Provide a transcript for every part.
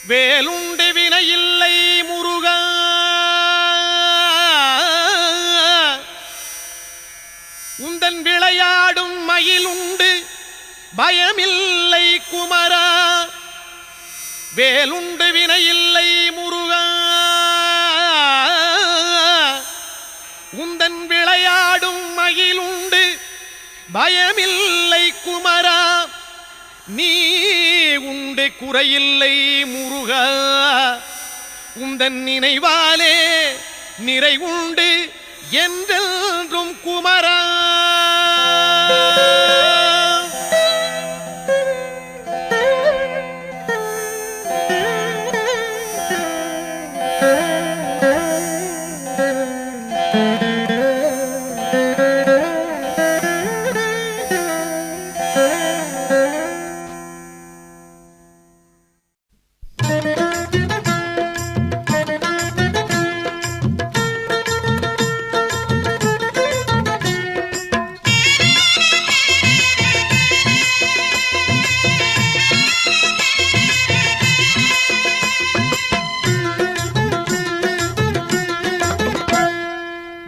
வேலுண்டு வினையில்லை முருகா, உந்தன் விளையாடும் மயிலுண்டு பயமில்லை குமரா. வேலுண்டு வினையில்லை முருகா, உந்தன் விளையாடும் மயிலுண்டு பயமில்லை குமரா. நீ உண்டு குறையில்லை முருகா, உந்தன் நினைவாலே நிறைவுண்டு என்றென்றும் குமரா.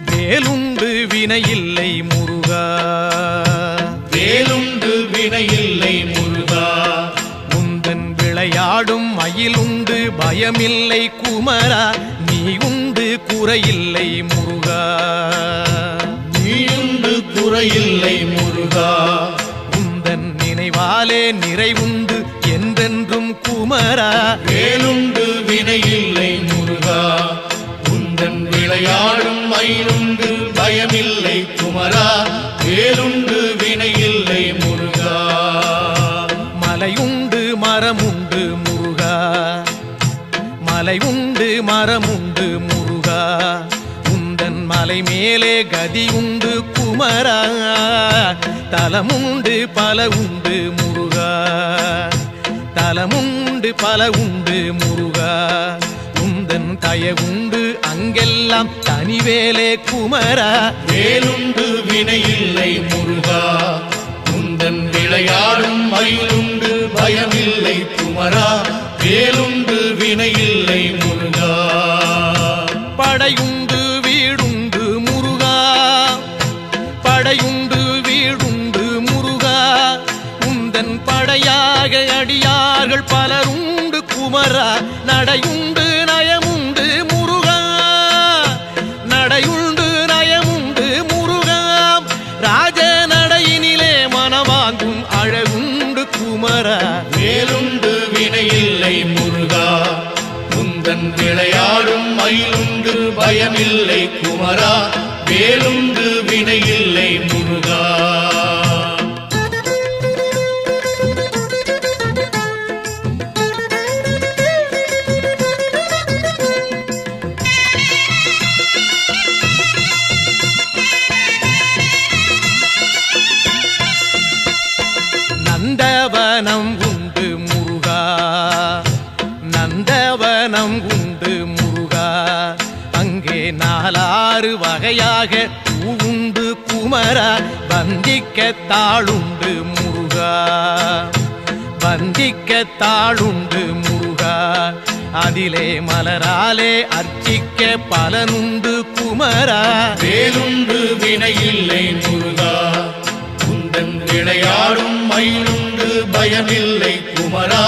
வேலுண்டு வினையில்லை முருகா, வேலுண்டு வினையில்லை முருகா, உந்தன் விளையாடும் மயிலுண்டு பயமில்லை குமரா. நீ உண்டு குறையில்லை முருகா, நீயுண்டு குறையில்லை முருகா, உந்தன் நினைவாலே நிறைவுண்டு என்றென்றும் குமரா. வேலுண்டு வினையில்லை முருகா, உந்தன் விளையாடும் மயிலுண்டு பயமில்லை குமரா. வேலுண்டு வினையில்லை முருகா, மலையுண்டு மரமுண்டு முருகா, மலையுண்டு மரமுண்டு முருகா, உந்தன் மலை மேலே கதியுண்டு குமரா. தலமுண்டு பல உண்டு முருகா, தலமுண்டு பல உண்டு முருகா, உந்தன் தயவுண்டு அங்கெல்லாம் தனிவேலே குமரா. வேலுண்டு வினையில்லை முருகா, உந்தன் விளையாடும் மயிலுண்டு பயமில்லை குமரா. வேலுண்டு வினையில்லை முருகா, படையுண்டு வீடுண்டு முருகா, படையுண்டு வீடுண்டு முருகா, உந்தன் படையாக அடியார்கள் பலருண்டு குமரா. நடையுண்டு நயமுண்டு முருகா, நடையுண்டு நயமுண்டு முருகா, ராஜ நடையினிலே மனவாங்கும் அழகுண்டு குமரா. வேலுண்டு வினையில்லை முருகா, உந்தன் விளையாடும் மயிலுண்டு பயமில்லை குமரா. வேலுண்டு வினையில்லை முருகா, நந்தவனம் உண்டு முருகா, நந்தவனம் உண்டு முருகா, அங்கே நாலாறு வகையாக பூவுண்டு குமரா. வந்திக்க தாளுண்டு முருகா, வந்திக்க தாளுண்டு முருகா, அதிலே மலராலே அர்ச்சிக்க பலனுண்டு குமரா. வேலுண்டு வினையில்லை முருகா, உந்தன் விளையாடும் மயிலுண்டு பயமில்லை குமரா.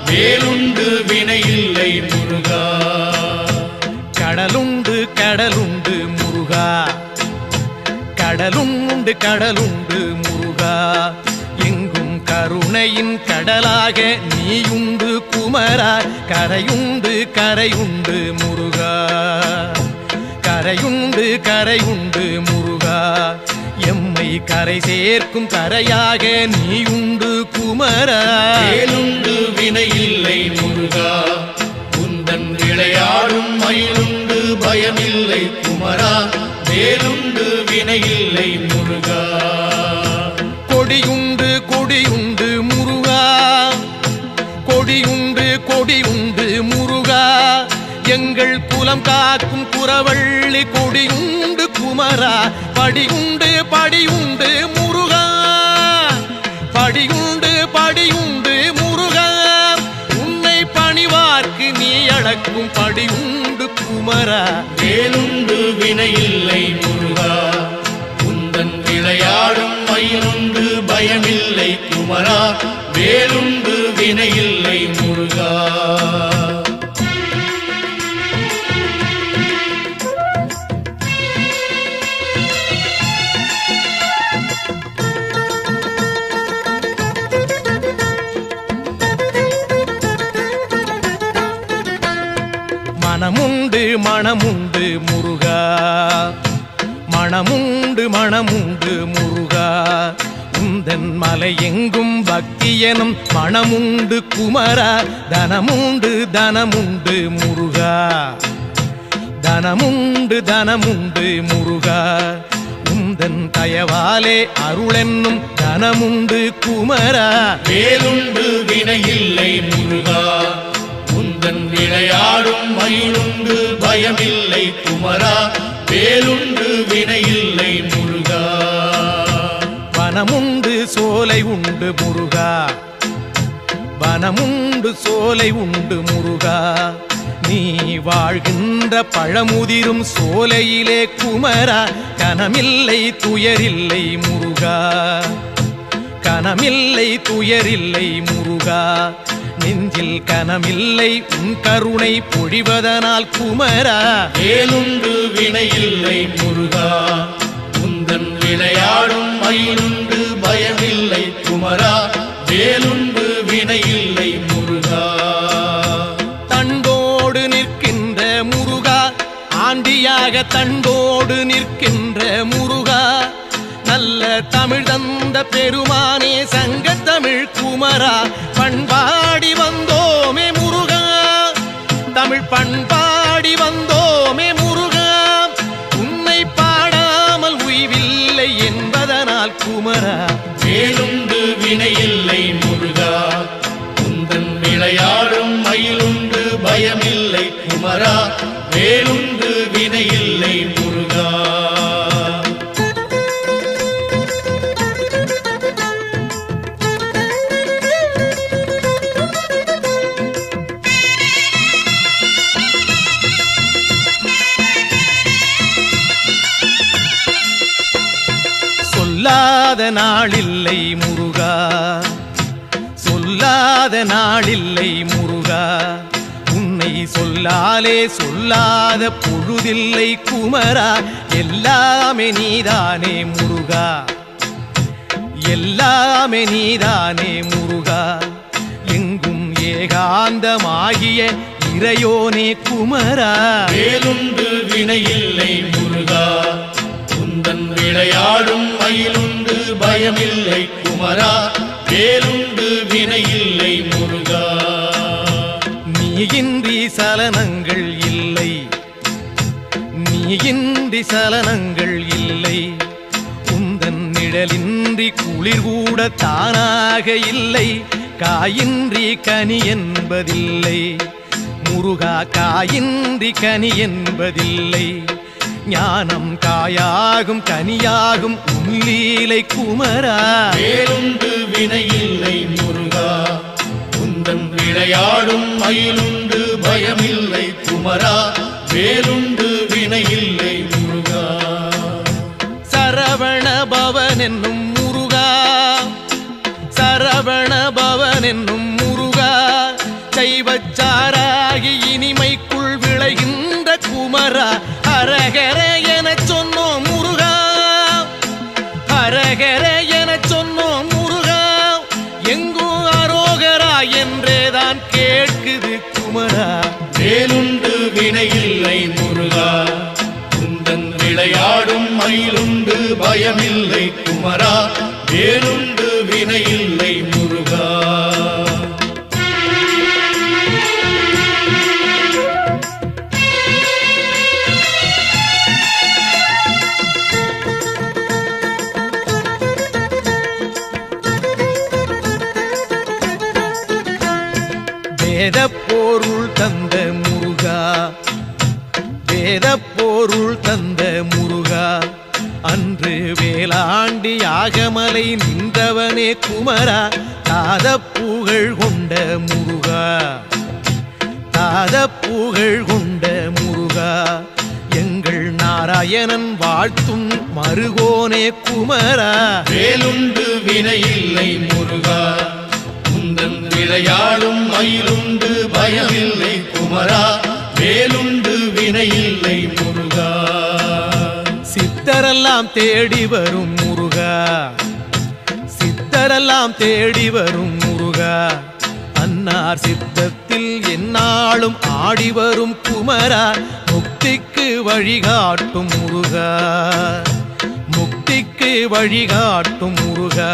வேலுண்டு வினையில்லை முருகா, கடலுண்டு கடலுண்டு முருகா, கடலுண்டு கடலுண்டு முருகா, எங்கும் கருணையின் கடலாக நீயுண்டு குமரா. கரையுண்டு கரையுண்டு முருகா, கரையுண்டு கரையுண்டு முருகா, எம்மை கரை சேர்க்கும் கரையாக நீயுண்டு குமரா. வேலுண்டு வினையில்லை முருகா, உந்தன் விளையாடும் மயிலுண்டு பயமில்லை குமரா. வேலுண்டு வினையில்லை முருகா, கொடியுண்டு கொடியுண்டு முருகா, கொடியுண்டு கொடியுண்டு முருகா, எங்கள் குலம் காக்கும் குறவள்ளி கொடியுண்டு குமரா. படியுண்டு படியுண்டு முருகா, படியுண்டு படியுண்டு முருகா, உன்னை பணிவார்க்கு காக்கும் படியுண்டு குமரா வேலுண்டு வினையில்லை முருகா உந்தன் விளையாடும் மயிலுண்டு பயமில்லை குமரா வேலுண்டு வினையில்லை முருகா மனமுண்டு மனமுண்டு முருகா மனமுண்டு மனமுண்டு முருகா உந்தன் மலை எங்கும் பக்தி எனும் மனமுண்டு குமரா தனமுண்டு தனமுண்டு முருகா தனமுண்டு தனமுண்டு முருகா உந்தன் தயவாலே அருளென்னும் தனமுண்டு குமரா வேலுண்டு வினையில்லை முருகா உந்தன் விளையாடும் மயிலுண்டு பயமில்லை குமரா வேலுண்டு வினையில்லை முருகா வனமுண்டு சோலை உண்டு முருகா வனமுண்டு சோலை உண்டு முருகா நீ வாழ்கின்ற பழமுதிரும் சோலையிலே குமரா கனமில்லை துயரில்லை முருகா கனமில்லை துயரில்லை முருகா நெஞ்சில் கனமில்லை உன் கருணை பொழிவதனால் குமரா வேலுண்டு வினையில்லை முருகா உந்தன் விளையாடும் மயிலுண்டு பயமில்லை குமரா வேலுண்டு வினையில்லை முருகா தண்டோடு நிற்கின்ற முருகா ஆண்டியாக தண்டோடு நிற்கின்ற முருகா நல்ல தமிழ் தந்த பெருமானே சங்க தமிழ் குமரா பண்பாடி வந்தோமே முருகா தமிழ் பண்பாடி வந்தோமே முருகா உன்னை பாடாமல் உய்வில்லை என்பதனால் குமரா வேலுண்டு வினையில்லை முருகா உந்தன் விளையாடும் மயிலுண்டு பயமில்லை குமரா வேலுண்டு வினையில்லை முருகா சொல்லாத நாளில்லை முருகா சொல்லாத நாளில்லை முருகா உன்னை சொல்லாலே சொல்லாத பொழுதில்லை குமரா எல்லாமே நீதானே முருகா எல்லாமே நீதானே முருகா எங்கும் ஏகாந்தமாகிய இறையோனே குமரா வேலுண்டு வினையில்லை முருகா உந்தன் விளையாடும் மயிலுண்டு பயமில்லை குமரா வேலுண்டு வினையில்லை முருகா நீயின்றி சலனங்கள் இல்லை நீயின்றி சலனங்கள் இல்லை உந்தன் நிழலின்றி குளிர் கூட தானாக இல்லை காயின்றி கனி என்பதில்லை முருகா காயின்றி கனி என்பதில்லை ஞானம் காயாகும் கனியாகும் உன்லீலை குமரா வேலுண்டு வினையில்லை முருகா உந்தன் விளையாடும் மயிலுண்டு பயமில்லை குமரா வேலுண்டு வினையில்லை முருகா சரவண பவன் என்னும் முருகா சரவண பவன் என்னும் முருகா சைவச்சாராகி இனிமைக்குள் விளைகின்ற குமரா ஹரஹர எனச் சொன்னோம் முருகா ஹரஹர எனச் சொன்னோம் முருகா எங்கும் அரோகரா என்றேதான் கேட்குது குமரா வேலுண்டு வினையில்லை முருகா உந்தன் விளையாடும் மயிலுண்டு பயமில்லை குமரா வேலுண்டு வினையில்லை முருகா வேதப்பொருள் தந்த முருகா வேதப்பொருள் தந்த முருகா அன்று வேளாண்டி யாகமலை நின்றவனே குமரா தாத புகழ் கொண்ட முருகா மாறாத புகழ் கொண்ட முருகா எங்கள் நாராயணன் வாழ்த்தும் மருகோனே குமரா வேலுண்டு வினையில்லை முருகா உந்தன் விளையாடும் மயிலுண்டு பயமில்லை குமரா வேலுண்டு வினையில்லை முருகா சித்தரெல்லாம் தேடி வரும் முருகா சித்தரெல்லாம் தேடி வரும் முருகா அன்னார் சித்தத்தில் எந்நாளும் ஆடி வரும் குமரா முக்திக்கு வழிகாட்டும் முருகா முக்திக்கு வழிகாட்டும் முருகா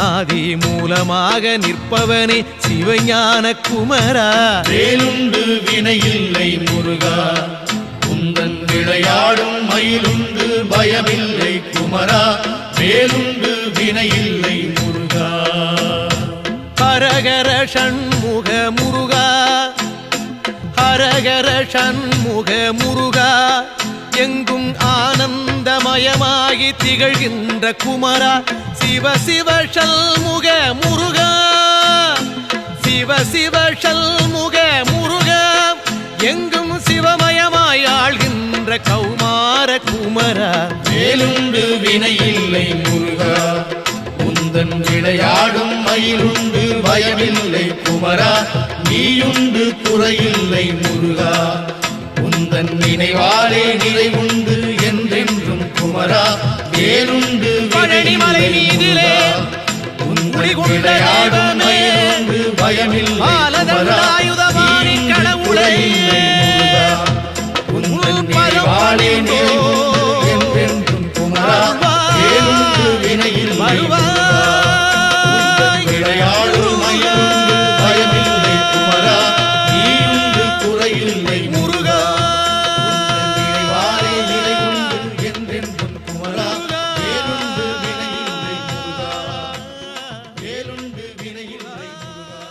ஆதி மூலமாக நிற்பவனே சிவஞான குமரா வேலுண்டு வினையில்லை முருகா உந்தன் விளையாடும் மயிலுண்டு பயமில்லை குமரா வேலுண்டு வினையில்லை முருகா ஹரஹர ஷண்முக முருகா ஹரஹர ஷண்முக முருகா எங்கும் ஆனந்தமயமாகி திகழ்கின்ற குமரா சிவ சிவ ஷண்முக முருகா சிவ சிவ ஷண்முக முருகா எங்கும் சிவமயமாய் ஆள்கின்ற கௌமார குமரா வேலுண்டு வினையில்லை முருகா உந்தன் விளையாடும் மயிலுண்டு பயமில்லை குமரா நீயுண்டு குறையில்லை முருகா உந்தன் நினைவாலே நிறைவுண்டு என்றென்றும் குமரா வேலுண்டு பழனிமலை மீதிலே உந்தன் விளையாடும் மயிலுண்டு பயமில்லை குமரா நீயுண்டு குறையில்லை முருகா உந்தன் நினைவாலே நிறைவுண்டு என்றென்றும் குமரா வேலுண்டு வினையில்லை விளையாடும் மயிலுண்டு பயமில்லை குமரா நீயுண்டு குறையில்லை முருகா நினைவாலே நிறைவுண்டு என்றென்றும் குமரா வேலுண்டு வினையில்லை முருகா வேலுண்டு வினையில்லை முருகா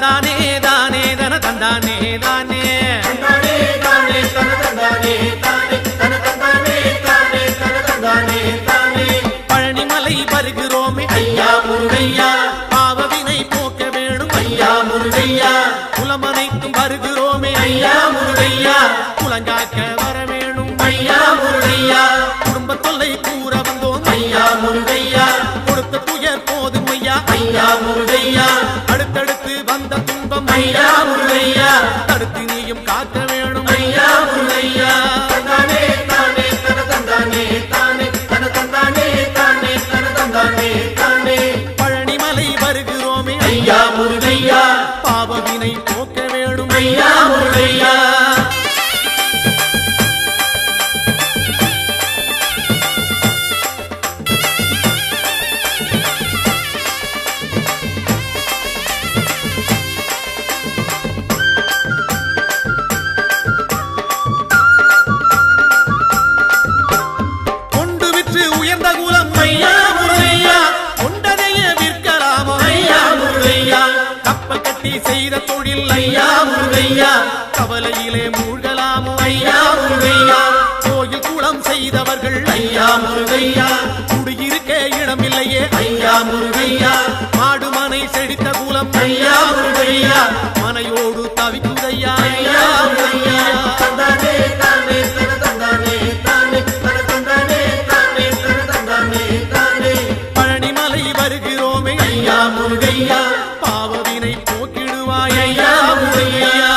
தந்தானே தானே தன தந்தானே தானே தந்தானே தானே தன தந்தானே தானே தன தந்தானே தானே தன தந்தானே தானே பழனிமலை வருகிறோமே ஐயா முருகையா பாவவினை போக்க வேணும் ஐயா முருகையா குலமனைக்கும் வருகிறோமே ஐயா முருகையா குலங்காக்க வர வேணும் ஐயா முருகையா குடும்ப தொல்லை கூற வந்தோம் ஐயா முருகையா கொடுத்த துயர் போதும் ஐயா ஐயா முருகையா அடுத்தடுத்து வந்த துன்பம் ஐயா முருகையா தடுத்து நீயும் காக்க வேணும் ஐயா முருகையா தந்தானே தானே தன தந்தானே தானே தன தந்தானே தானே தன தந்தானே தானே பழனிமலை வருகிறோமே ஐயா முருகையா பாவவினை போக்க வேணும் ஐயா முருகையா கொண்டு விற்று உயர்ந்த குலம் ஐயா முருகையா கொண்டதையே விற்கலாமோ ஐயா முருகையா கப்பல் கட்டி செய்த தொழில் ஐயா முருகையா கவலையிலே மூழ்கலாமோ ஐயா முருகையா கோயில் குளம் செய்தவர்கள் ஐயா முருகையா குடியிருக்க இடமில்லையே ஐயா முருகையா மாடுமனை செழித்த குலம் ஐயா முருகையா மனையோடு தவிக்குதையா ஐயா முருகையா தந்தானே தானே தன தந்தானே தானே தன தந்தானே தானே தன தந்தானே தானே பழனிமலை வருகிறோமே ஐயா முருகையா பாவவினை போக்கிடுவாய் ஐயா முருகையா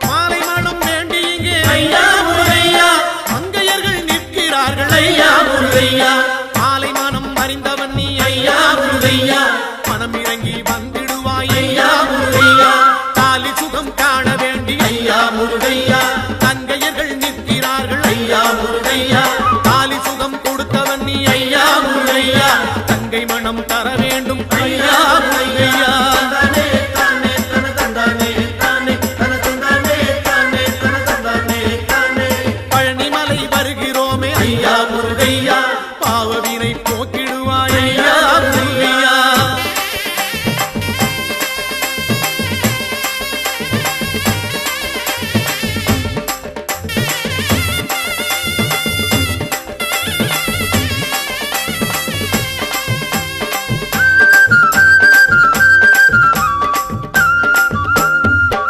மாலை மனம் வேண்டி இங்கே ஐயா முருகையா மங்கையர்கள் நிற்கிறார்கள் ஐயா முருகையா மாலை மனம் அறிந்தவன் நீ ஐயா முருகையா மனம் இறங்கி வந்திடுவாய் ஐயா முருகையா தாலி சுகம் காண வேண்டி ஐயா முருகையா தங்கையர்கள் நிற்கிறார்கள் ஐயா முருகையா தாலி சுகம் கொடுத்தவன் நீ ஐயா முருகையா தங்கை மனம் தர வேண்டும் ஐயா முருகையா தந்தானே தானே தன தந்தானே தானே தன தந்தானே தானே தன தந்தானே தானே பழனிமலை வருகிறோமே ஐயா முருகையா பாவவினை போக்கிடுவாய் ஐயா முருகையா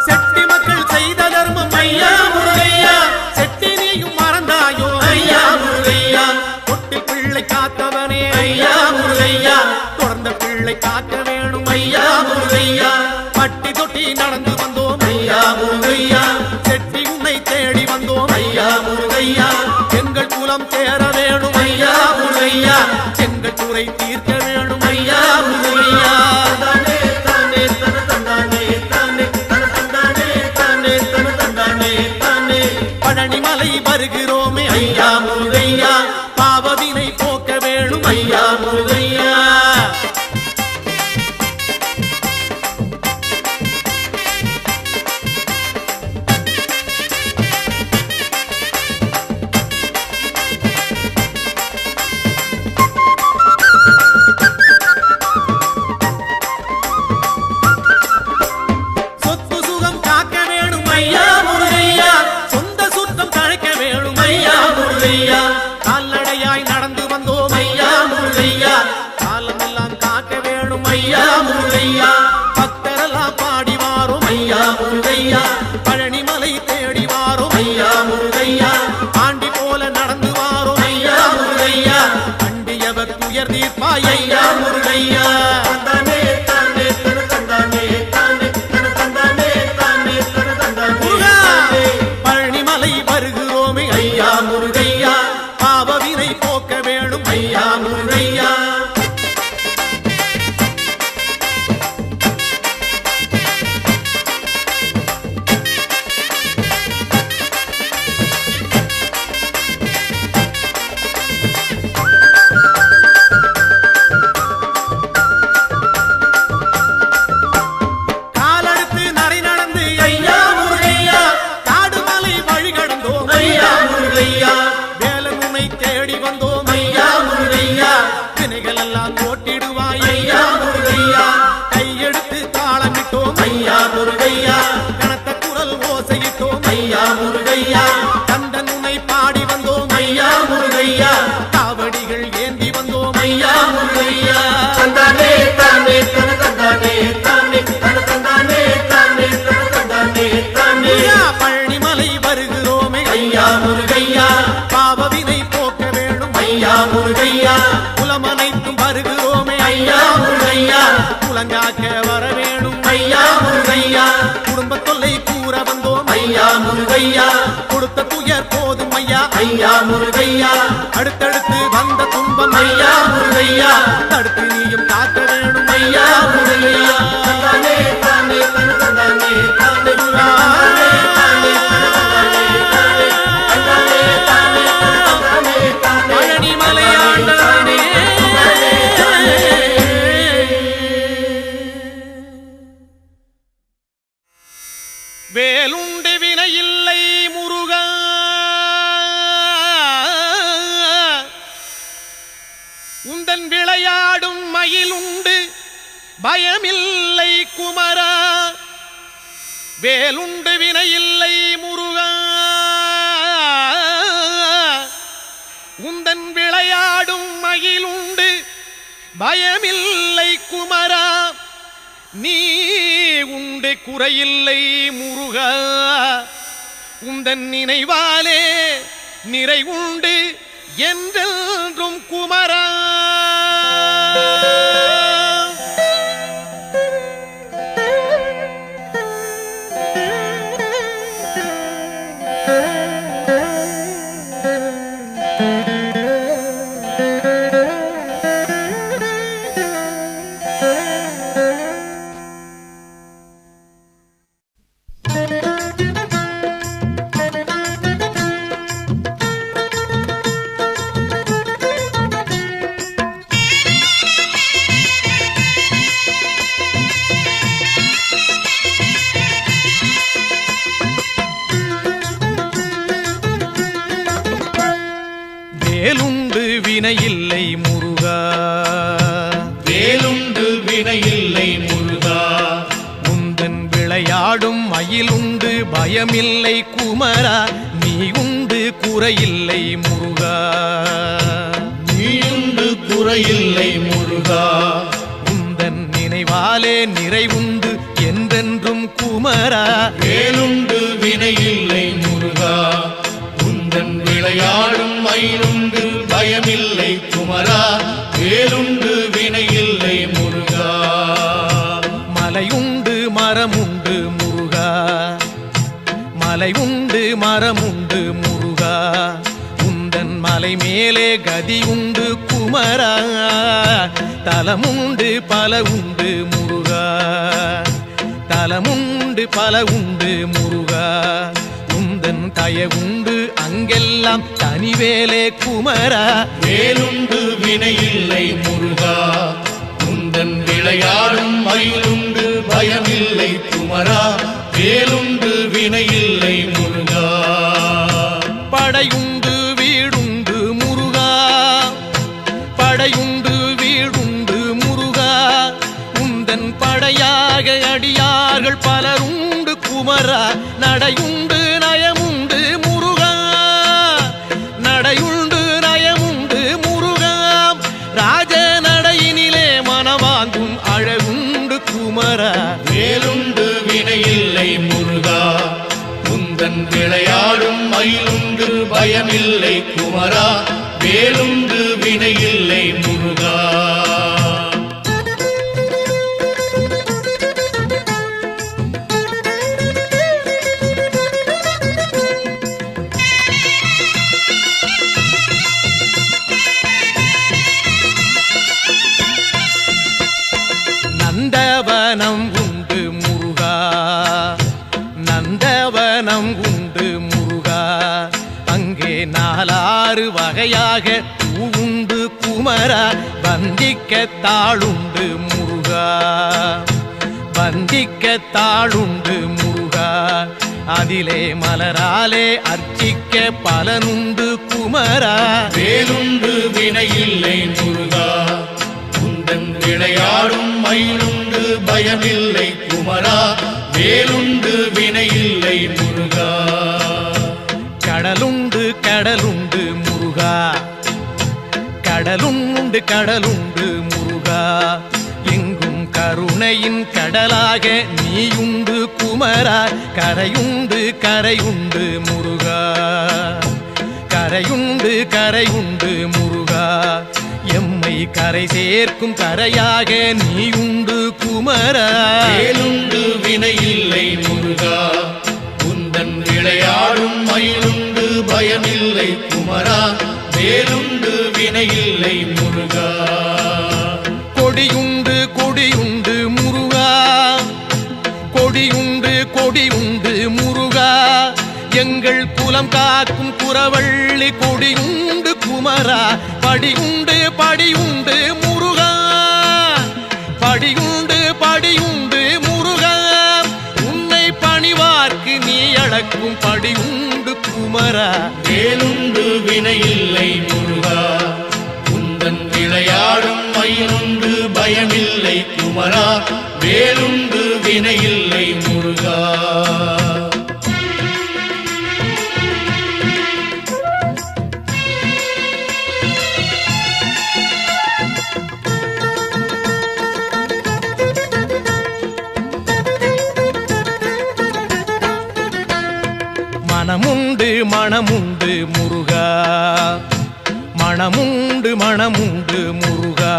செட்டி மக்கள் செய்த தர்மம் ஐயா முருகையா செட்டி நீயும் மறந்தாயோ ஐயா முருகையா தொட்டில் பிள்ளை காத்தவனே ஐயா முருகையா தொடர்ந்த பிள்ளை காக்க வேணும் ஐயா முருகையா பட்டி தொட்டி நடந்து வந்தோம் ஐயா முருகையா செட்டி உன்னை தேடி வந்தோம் ஐயா முருகையா எங்கள் குலம் தேர வேணும் ஐயா முருகையா எங்கள் குறை தீர்க்க வேணும் ஐயா முருகையா தந்தானே தானே தன தந்தானே தானே தன தந்தானே தானே தன தந்தானே தானே பழனிமலை வருகிறோமே ஐயா முருகையா பாவவினை போக்க வேணும் ஐயா முருகையா சொத்து சுகம் காக்க வேணும் ஐயா முருகையா சொந்த சுத்தம் தழைக்க வேணும் ஐயா முருகையா கால்நடையாய் நடந்து வந்தோம் ஐயா முருகையா காலமெல்லாம் காக்க வேணும் ஐயா முருகையா பக்தரெல்லாம் பாடி வாரோம் ஐயா முருகையா பழனிமலை தேடி வாரோம் ஐயா முருகையா ஆண்டி போல நடந்து வாரோம் ஐயா முருகையா அண்டியவர் துயர் தீர்ப்பாய் ஐயா முருகையா தந்தானே தானே தன தந்தானே தானே தன தந்தானே தானே தன தந்தானே முருகா! தானே பழனிமலை வருகிறோமே ஐயா முருகையா பாவவினை போக்க வேணும் ஐயா முருகையா குலமனைத்தும் வருகிறோமே ஐயா முருகையா குலங்காக்க வர வேணும் ஐயா முருகையா குடும்ப தொல்லை கூற வந்தோம் ஐயா முருகையா கொடுத்த துயர் போதும் ஐயா ஐயா முருகையா அடுத்தடுத்து வந்த துன்பம் ஐயா முருகையா தடுத்து நீயும் காக்க வேணும் ஐயா முருகையா தந்தானே தானே தந்தானே தானே தானே தானே தந்தானே தானே தானே தானே பழனி மலையாண்டவனே வேலுண்டு வினையில்லை முருகா உந்தன் விளையாடும் மயிலுண்டு பயமில்லை குமரா வேலுண்டு வினையில்லை முருகா உந்தன் விளையாடும் மயிலுண்டு பயமில்லை குமரா நீ உண்டு குறையில்லை முருகா உந்தன் நினைவாலே நிறை உண்டு என்றென்றும் குமரா வேலுண்டு வினையில்லை முருகா வேலுண்டு வினையில்லை முருகா உந்தன் விளையாடும் மயிலுண்டு பயமில்லை குமரா நீ உண்டு குறையில்லை முருகா நீயுண்டு குறையில்லை முருகா உந்தன் நினைவாலே நிறைவுண்டு என்றென்றும் குமரா வேலுண்டு வினையில்லை முருகா உந்தன் விளையாடும் மயிலுண்டு பயமில்லை குமரா வேலுண்டு வினையில்லை முருகா மலையுண்டு மரமுண்டு முருகா மலையுண்டு மரமுண்டு முருகா உந்தன் மலை மேலே கதியுண்டு குமரா தலமுண்டு பல உண்டு முருகா தலமுண்டு பல உண்டு முருகா உந்தன் தயவுண்டு அங்கெல்லாம் தனிவேலே குமரா வேலுண்டு வினையில்லை முருகா உந்தன் விளையாடும் மயிலுண்டு பயமில்லை குமரா வேலுண்டு வினையில்லை முருகா படையுண்டு வீடுண்டு முருகா படையுண்டு வீடுண்டு முருகா உந்தன் படையாக அடியார்கள் பலருண்டு குமரா நடையுண்டு நயமுண்டு முருகா நடையுண்டு நயமுண்டு முருகா ராஜ நடையினிலே மனவாங்கும் அழகுண்டு குமரா வேலுண்டு வினையில்லை முருகா உந்தன் விளையாடும் மயிலுண்டு பயமில்லை குமரா வேலுண்டு வினையில்லை முருகா நந்தவனம் உண்டு முருகா நந்தவனம் உண்டு முருகா அங்கே நாலாறு வகையாக பூவுண்டு குமரா வந்திக்க தாளுண்டு முருகா வந்திக்க தாளுண்டு முருகா அதிலே மலராலே அர்ச்சிக்க பலனுண்டு குமரா வேலுண்டு வினையில்லை முருகா உந்தன் விளையாடும் மயிலுண்டு பயமில்லை குமரா வேலுண்டு வினையில்லை முருகா கடலுண்டு கடலுண்டு முருகா கடலுண்டு கடலுண்டு முருகா எங்கும் கருணையின் கடலாக நீயுண்டு குமரா கரையுண்டு கரையுண்டு முருகா கரையுண்டு கரையுண்டு முருகா எம் உன்னை கரை சேர்க்கும் கரையாக நீ உண்டு குமரா. வேலுண்டு வினையில்லை முருகா, உந்தன் விளையாடும் மயிலுண்டு பயமில்லை குமரா. வேலுண்டு வினையில்லை முருகா. கொடியுண்டு கொடியுண்டு முருகா, கொடியுண்டு கொடியுண்டு முருகா, எங்கள் குலம் காக்கும் குறவள்ளி கொடியுண்டு குமரா. படியுண்டு படியுண்டு முருகா, படியுண்டு படியுண்டு முருகா, உன்னை பணிவார்க்கு நீ அளக்கும் படியுண்டு குமரா. வேலுண்டு வினையில்லை முருகா, உந்தன் விளையாடும் மயிலுண்டு பயமில்லை குமரா. வேலுண்டு வினையில்லை முருகா. மனமுண்டு மனமுண்டு முருகா, மனமுண்டு மனமுண்டு முருகா,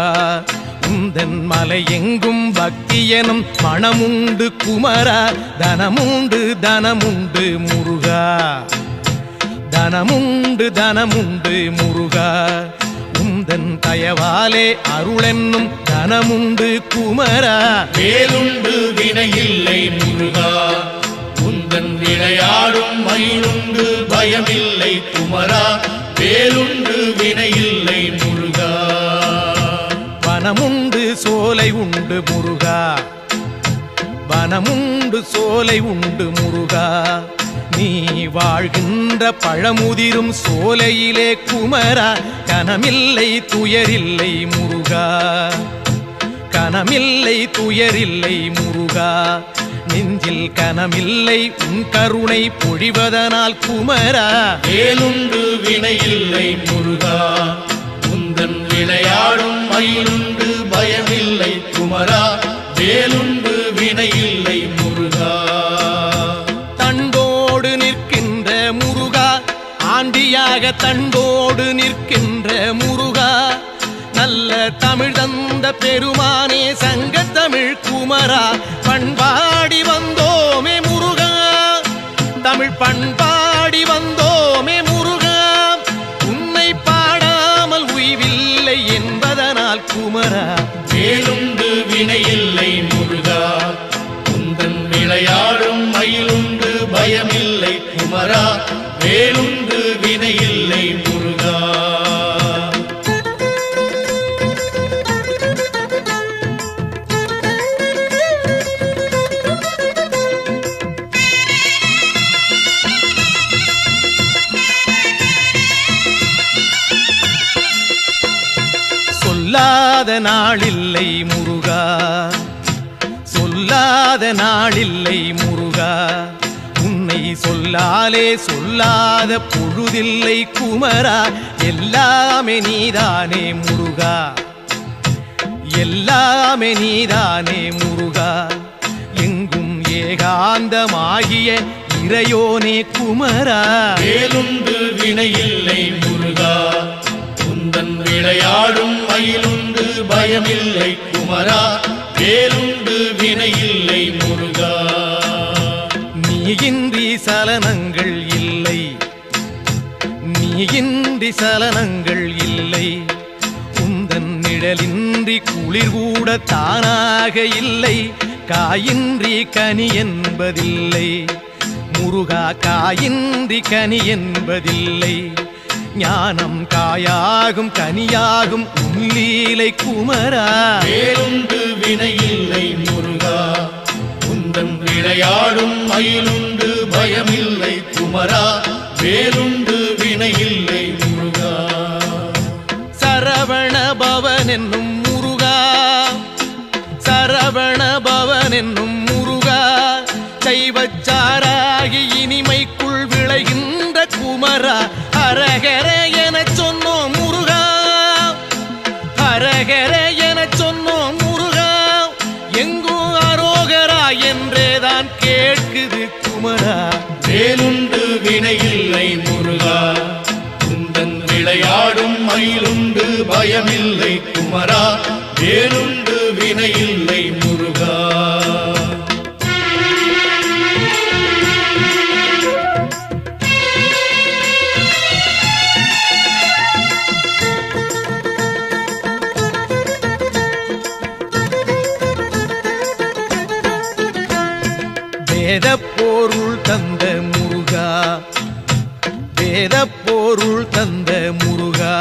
உந்தன் மலை எங்கும் பக்தி எனும் மனமுண்டு குமரா. தனமுண்டு தனமுண்டு முருகா, தனமுண்டு தனமுண்டு முருகா, உந்தன் தயவாலே அருளென்னும் தனமுண்டு குமரா. வேலுண்டு வினையில்லை முருகா, உந்தன் விளையாடும் மயிலுண்டு பயமில்லை குமரா. வேலுண்டு வினையில்லை முருகா. வனமுண்டு சோலை உண்டு முருகா, வனமுண்டு சோலை உண்டு முருகா, நீ வாழ்கின்ற பழமுதிரும் சோலையிலே குமரா. கனமில்லை துயரில்லை முருகா, கனமில்லை துயரில்லை முருகா, நெஞ்சில் கனமில்லை உன் கருணை பொழிவதனால் குமரா. வேலுண்டு வினையில்லை முருகா, உந்தன் விளையாடும் மயிலுண்டு பயமில்லை குமரா. வேலுண்டு வினையில்லை முருகா. தண்டோடு நிற்கின்ற முருகா, ஆண்டியாக தண்டோடு நிற்கின்ற முருகா, நல்ல தமிழ் தந்த பெருமானே சங்க தமிழ் குமரா. பண்பாடி வந்தோமே முருகா, தமிழ் பண்பாடி வந்தோமே முருகா, உன்னை பாடாமல் உய்வில்லை என்பதனால் குமரா. வேலுண்டு வினையில்லை முருகா, உந்தன் விளையாடும் மயிலுண்டு பயமில்லை குமரா. வேலுண்டு வினையில்லை முருகா. சொல்லாத நாளில்லை முருகா, சொல்லாத நாளில்லை முருகா, உன்னை சொல்லாலே சொல்லாத பொழுதில்லை குமரா. எல்லாமே நீதானே முருகா, எல்லாமே நீதானே முருகா, எங்கும் ஏகாந்தமாகிய இறையோனே குமரா. வேலுண்டு வினையில்லை முருகா, உந்தன் விளையாடும் மயிலுண்டு பயமில்லை குமரா. வேலுண்டு வினையில்லை முருகா. நீயின்றி சலனங்கள் இல்லை, நீயின்றி சலனங்கள் இல்லை, உந்தன் நிழலின்றி குளிர் கூட தானாக இல்லை. காயின்றி கனி என்பதில்லை முருகா, காயின்றி கனி என்பதில்லை. ஞானம் காயாகும் கனியாகும் உள்ளீலை குமரா. வேலுண்டு வினையில்லை முருகா, உந்தன் விளையாடும் மயிலுண்டு பயமில்லை குமரா. வேலுண்டு வினையில்லை முருகா. சரவண பவன் என்னும் முருகா, சரவண பவன் என்னும் முருகா, சைவச்சாராகி இனிமைக்குள் விளைகின்ற குமரா. ஹரஹர என சொன்னோம் முருகா, ஹரஹர என சொன்னோம் முருகா, எங்கும் அரோகரா என்றேதான் கேட்குது குமரா. வேலுண்டு வினையில்லை முருகா, உந்தன் விளையாடும் மயிலுண்டு பயமில்லை குமரா. குமரா வேலுண்டு வினையில்லை முருகா வேத பொருள் தந்த முருகா வேத பொருள் தந்த முருகா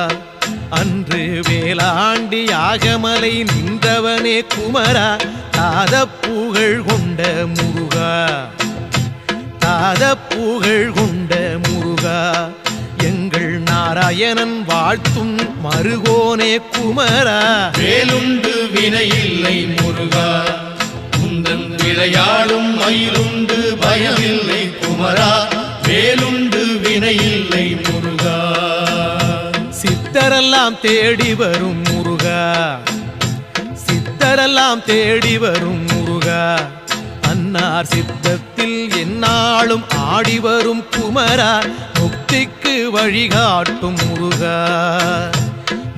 அன்று வேளாண்டி யாகமலை நின்றவனே குமரா தாத புகழ் கொண்ட முருகா தாத புகழ் கொண்ட முருகா எங்கள் நாராயணன் வாழ்த்தும் மருகோனே குமரா வேலுண்டு வினையில்லை முருகா உந்தன் விளையாடும் மயிலுண்டு பயமில்லை குமரா வேலுண்டு வினையில்லை முருகா சித்தரெல்லாம் தேடி வரும் முருகா சித்தரெல்லாம் தேடி வரும் முருகா அன்னார் சித்தத்தில் எந்நாளும் ஆடி வரும் குமரா முக்திக்கு வழிகாட்டும் முருகா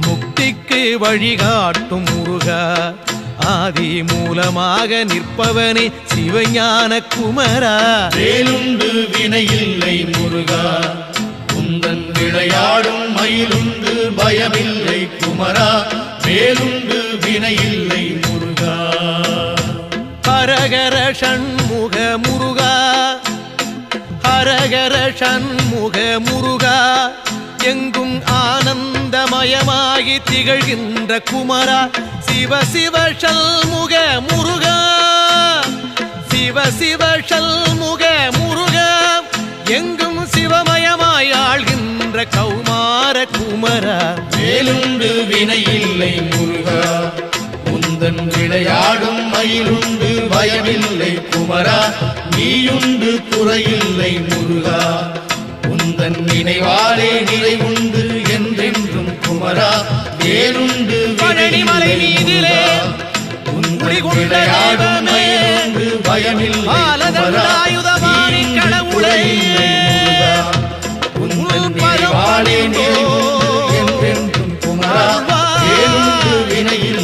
முக்திக்கு வழிகாட்டும் முருகா ஆதி மூலமாக நிற்பவனே சிவஞான குமரா வேலுண்டு வினையில்லை முருகா உந்தன் விளையாடும் மயிலுண்டு பயமில்லை குமரா வேலுண்டு வினையில்லை முருகா ஹரஹர ஷண்முக முருகா ஹரஹர ஷண்முக முருகா எங்கும் ஆனந்தமயமாகி திகழ்கின்ற குமரா சிவ சிவ ஷண்முக முருகா சிவ சிவ ஷண்முக முருகா எங்கும் சிவமயமாய் ஆள்கின்ற கௌமார குமரா வேலுண்டு வினையில்லை முருகா உந்தன் விளையாடும் மயிலுண்டு பயமில்லை குமரா நீயுண்டு குறையில்லை முருகா உந்தன் நினைவாலே நிறைவுண்டு என்றென்றும் குமரா வேலுண்டு பழனிமலை மீதிலே உந்தன் விளையாடும் மயிலுண்டு பயமில்லை குமரா நீயுண்டு குறையில்லை முருகா உந்தன் நினைவாலே நிறைவுண்டு என்றென்றும் குமரா வேலுண்டு வினையில்லை